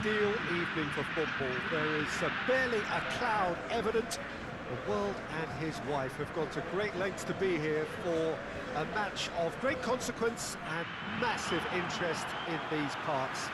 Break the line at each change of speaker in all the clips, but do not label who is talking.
Ideal evening for football. There is barely a cloud evident. The world and his wife have gone to great lengths to be here for a match of great consequence and massive interest in these parts.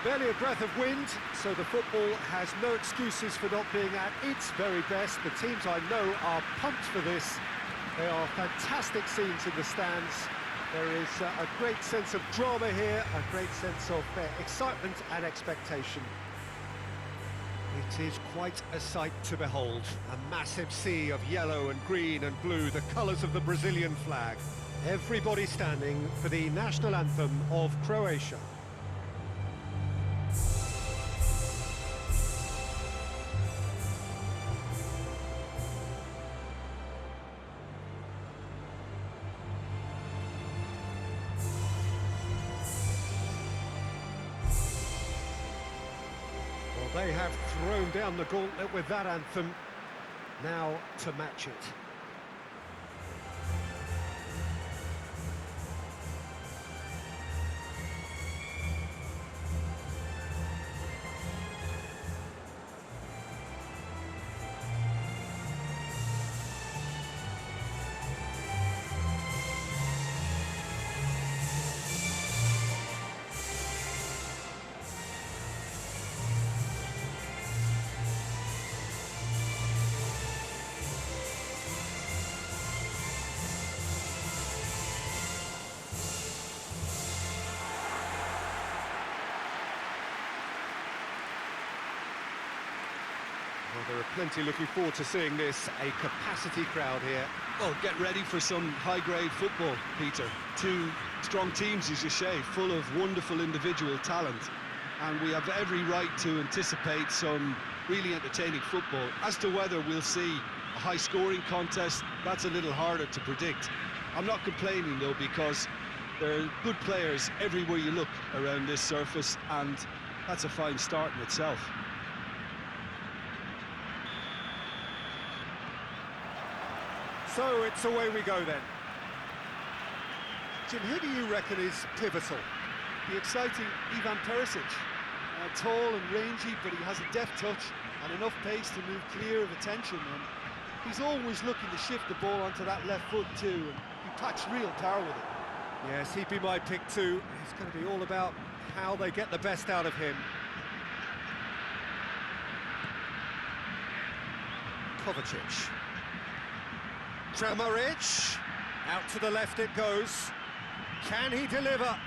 Barely a breath of wind, so the football has no excuses for not being at its very best. The teams I know are pumped for this. They are fantastic scenes in the stands. There is a great sense of drama here, a great sense of excitement and expectation. It is quite a sight to behold. A massive sea of yellow and green and blue, the colours of the Brazilian flag. Everybody standing for the national anthem of Croatia. They have thrown down the gauntlet with that anthem. Now to match it. Well, there are plenty looking forward to seeing this, a capacity crowd here.
Well, get ready for some high-grade football, Peter. Two strong teams, as you say, full of wonderful individual talent. And we have every right to anticipate some really entertaining football. As to whether we'll see a high-scoring contest, that's a little harder to predict. I'm not complaining, though, because there are good players everywhere you look around this surface, and that's a fine start in itself.
So it's away we go then. Jim, who do you reckon is pivotal?
The exciting Ivan Perisic. Tall and rangy, but he has a deft touch and enough pace to move clear of attention. And he's always looking to shift the ball onto that left foot too, and he packs real power with it.
Yes, he'd be my pick too. It's going to be all about how they get the best out of him. Kovacic. Kramaric, out to the left it goes. Can he deliver?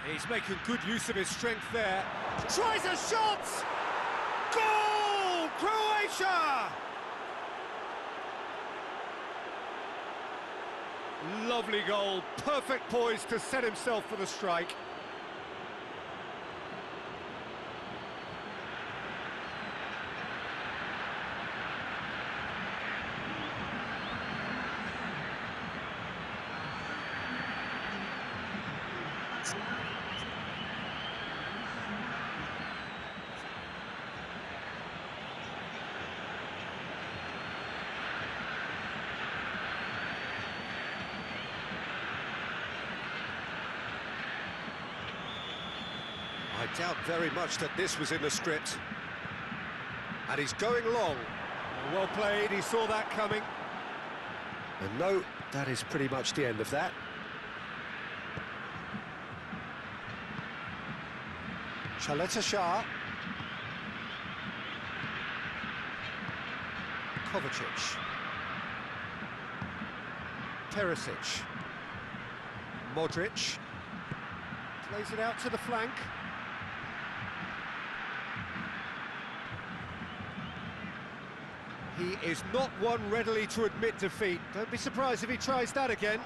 He's making good use of his strength there. Tries a shot! Goal! Croatia! Lovely goal, perfect poise to set himself for the strike. I doubt very much that this was in the script. And he's going long. Well played, he saw that coming. And no, that is pretty much the end of that. Chaleta Shah. Kovacic. Perisic. Modric. Plays it out to the flank. He is not one readily to admit defeat. Don't be surprised if he tries that again.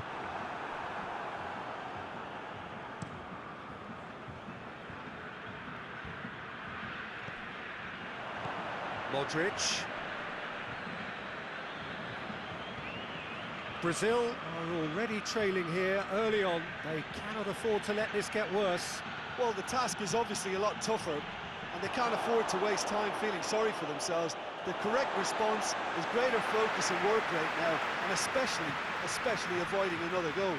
Modric. Brazil are already trailing here early on. They cannot afford to let this get worse.
Well, the task is obviously a lot tougher, and they can't afford to waste time feeling sorry for themselves. The correct response is greater focus and work rate now, and especially avoiding another goal.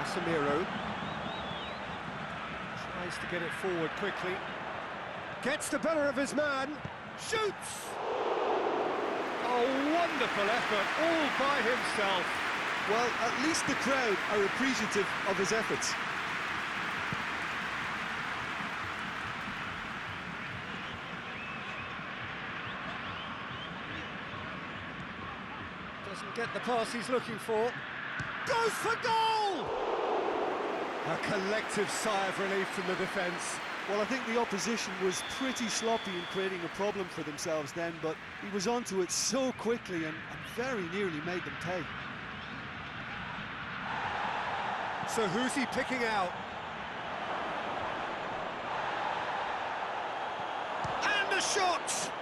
Casemiro tries to get it forward quickly. Gets the better of his man. Shoots! Oh, wonderful effort, all by himself.
Well, at least the crowd are appreciative of his efforts.
Doesn't get the pass he's looking for. Goes for goal! A collective sigh of relief from the defence.
Well, I think the opposition was pretty sloppy in creating a problem for themselves then, but he was onto it so quickly and very nearly made them pay.
So who's he picking out? And the shot!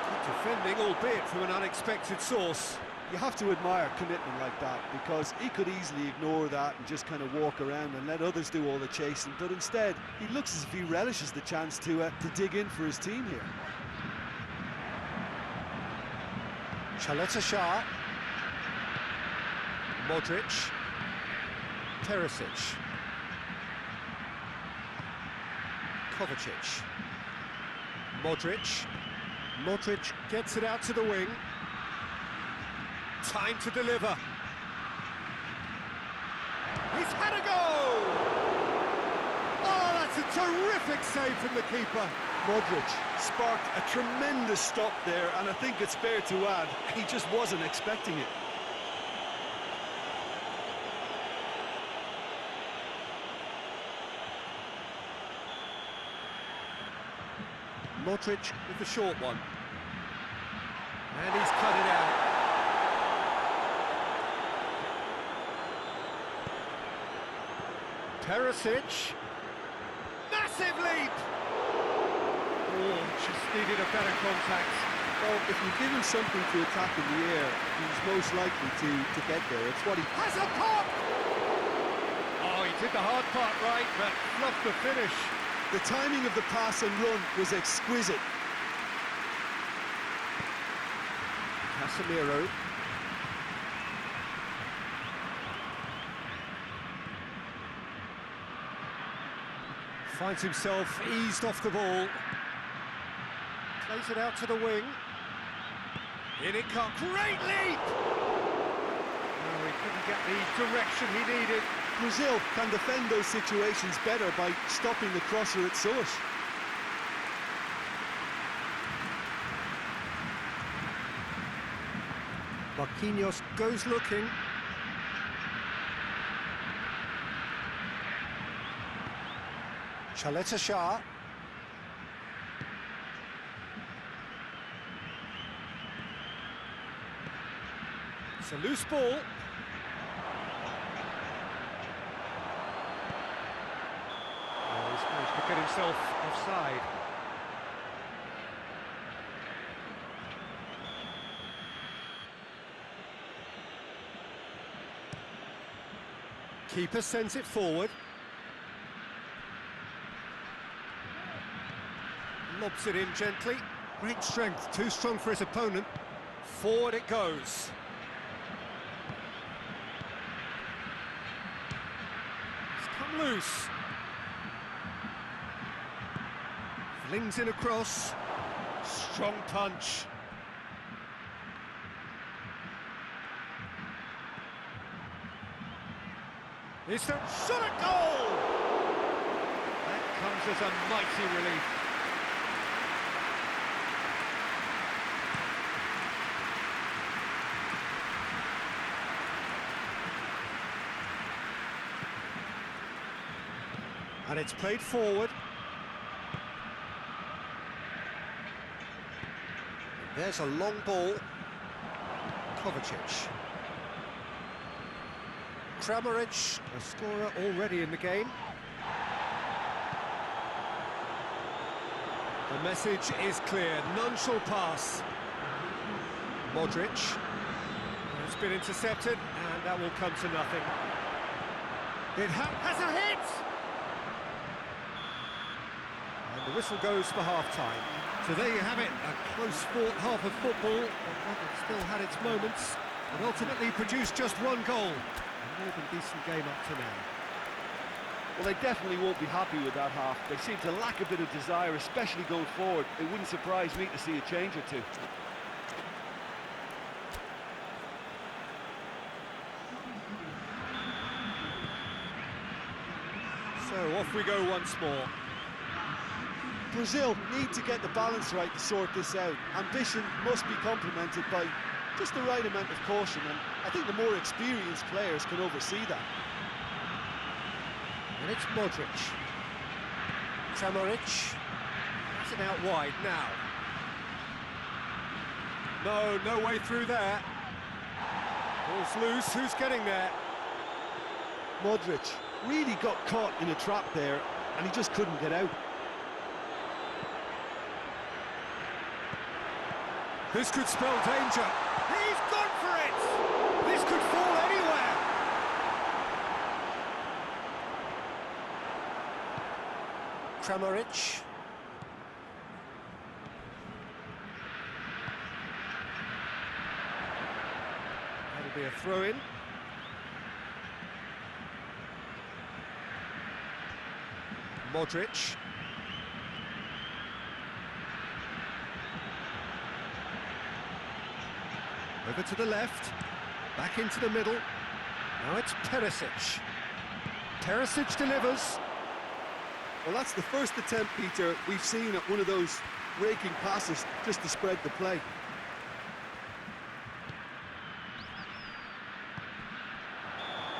Good defending, albeit from an unexpected source.
You have to admire commitment like that, because he could easily ignore that and just kind of walk around and let others do all the chasing, but instead he looks as if he relishes the chance to dig in for his team here.
Shah, Modric, Perisic, Kovacic, Modric gets it out to the wing. Time to deliver. He's had a go! Oh, that's a terrific save from the keeper.
Modric sparked a tremendous stop there, and I think it's fair to add, he just wasn't expecting it.
Modric with the short one. And he's cut it out. Perisic. Massive leap! Oh, just needed a better contact.
Well, if you give him something to attack in the air, he's most likely to get there. It's what he
has a pop! Oh, he did the hard part right, but fluffed the finish.
The timing of the pass and run was exquisite.
Casemiro. Finds himself eased off the ball. Plays it out to the wing. In it comes. Great leap! Oh, he couldn't get the direction he needed.
Brazil can defend those situations better by stopping the crosser at source.
Marquinhos goes looking. Shah. It's a loose ball. Oh, he's managed to get himself offside. Keeper sends it forward. Lobs it in gently. Great strength, too strong for his opponent. Forward it goes. It's come loose. Flings in across. Strong punch. It's the shot at goal! That comes as a mighty relief. And it's played forward. There's a long ball. Kovacic. Kramaric, a scorer already in the game. The message is clear, none shall pass. Modric. It's been intercepted, and that will come to nothing. It has a hit! And the whistle goes for half-time. So there you have it, a close-fought half of football, but one that still had its moments. But ultimately produced just one goal. A more than decent game up to now.
Well, they definitely won't be happy with that half. They seem to lack a bit of desire, especially going forward. It wouldn't surprise me to see a change or two.
So off we go once more.
Brazil need to get the balance right to sort this out. Ambition must be complemented by just the right amount of caution, and I think the more experienced players can oversee that.
And it's Modric. Kramaric. That's it out wide now. No way through there. Ball's loose, who's getting there?
Modric really got caught in a trap there, and he just couldn't get out.
This could spell danger. He's gone for it! This could fall anywhere! Kramaric. That'll be a throw-in. Modric. Over to the left, back into the middle. Now it's Perisic. Perisic delivers.
Well, that's the first attempt, Peter, we've seen at one of those raking passes just to spread the play.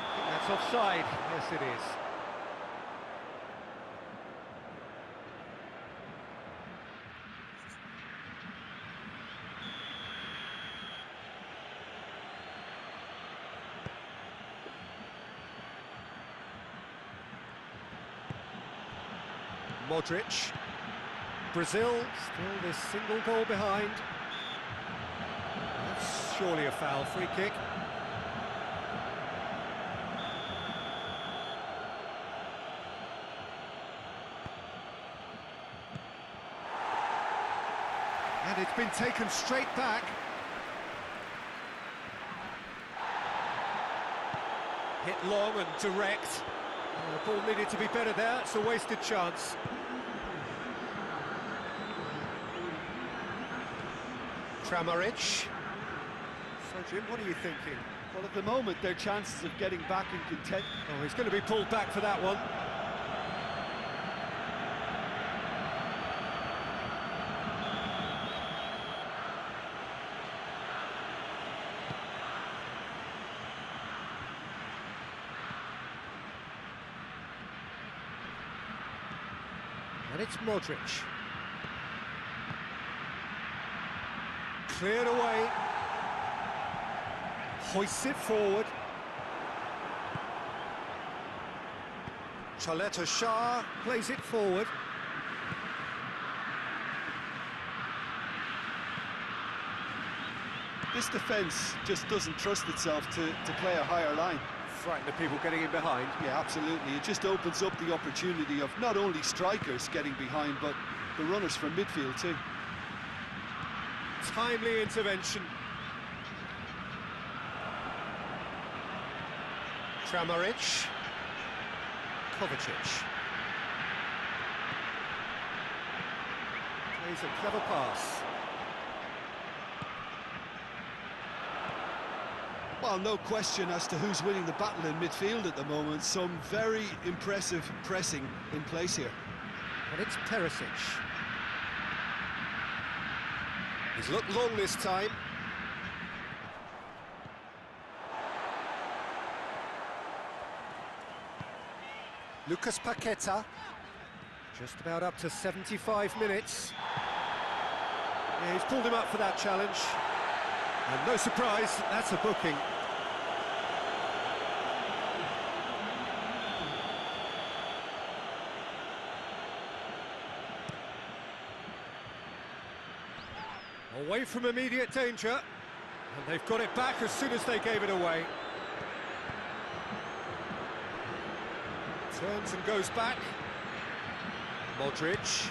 I think that's offside. Yes, it is. Modric. Brazil still this single goal behind. That's surely a foul, free kick. And it's been taken straight back. Hit long and direct. The ball needed to be better there, it's a wasted chance. Kramaric. So Jim, what are you thinking?
Well, at the moment, their chances of getting back in content...
Oh, he's going to be pulled back for that one. And it's Modric. Cleared away. Hoists it forward. Chaleta Shah plays it forward.
This defence just doesn't trust itself to play a higher line.
Frighten the people getting in behind.
Yeah, absolutely. It just opens up the opportunity of not only strikers getting behind, but the runners from midfield too.
Timely intervention. Kramaric. Kovacic. Plays a clever pass.
Well, no question as to who's winning the battle in midfield at the moment. Some very impressive pressing in place here.
And it's Perisic. He's looked long this time. Lucas Paqueta. Just about up to 75 minutes. Yeah, he's pulled him up for that challenge. And no surprise, that's a booking. Away from immediate danger, and they've got it back as soon as they gave it away. Turns and goes back. Modric.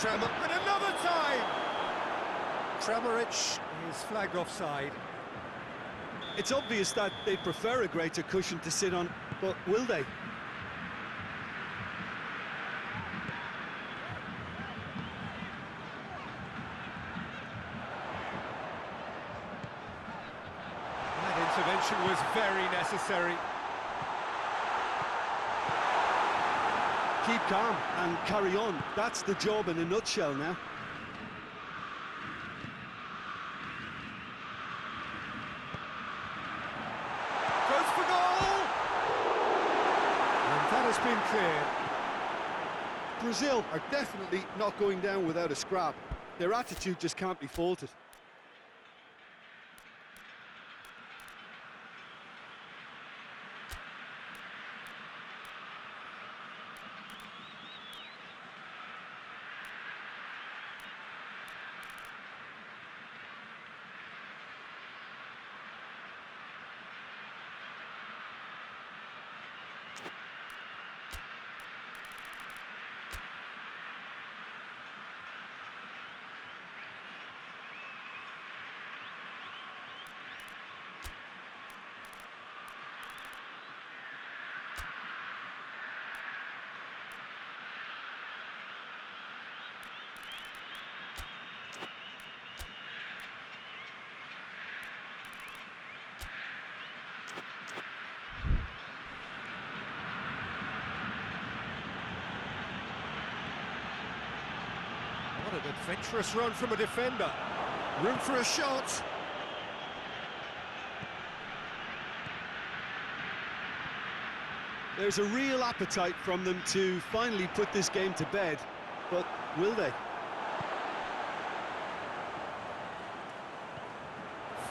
And another time! Kramaric is flagged offside.
It's obvious that they prefer a greater cushion to sit on, but will they?
That intervention was very necessary.
Keep calm and carry on. That's the job in a nutshell now.
Goes for goal! And that has been cleared.
Brazil are definitely not going down without a scrap. Their attitude just can't be faulted.
What an adventurous run from a defender. Room for a shot.
There's a real appetite from them to finally put this game to bed, but will they?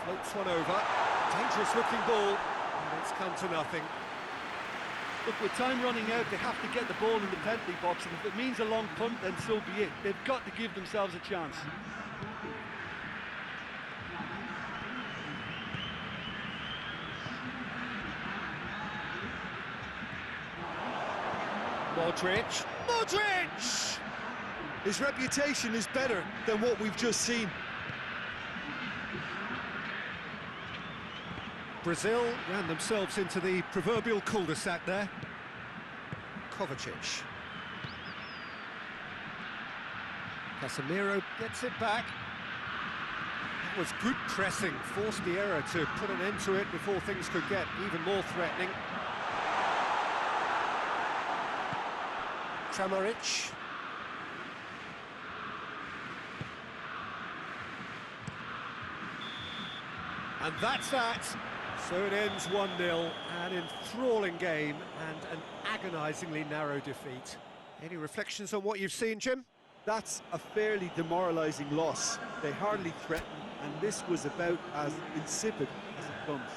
Floats one over. Dangerous looking ball. And it's come to nothing.
Look, with time running out, they have to get the ball in the penalty box, and if it means a long punt, then so be it. They've got to give themselves a chance.
Modric. Modric!
His reputation is better than what we've just seen.
Brazil ran themselves into the proverbial cul-de-sac there. Kovacic. Casemiro gets it back. That was good pressing, forced the error to put an end to it before things could get even more threatening. Kramaric. And that's that. So it ends 1-0, an enthralling game and an agonisingly narrow defeat. Any reflections on what you've seen, Jim?
That's a fairly demoralising loss. They hardly threatened, and this was about as insipid as it comes.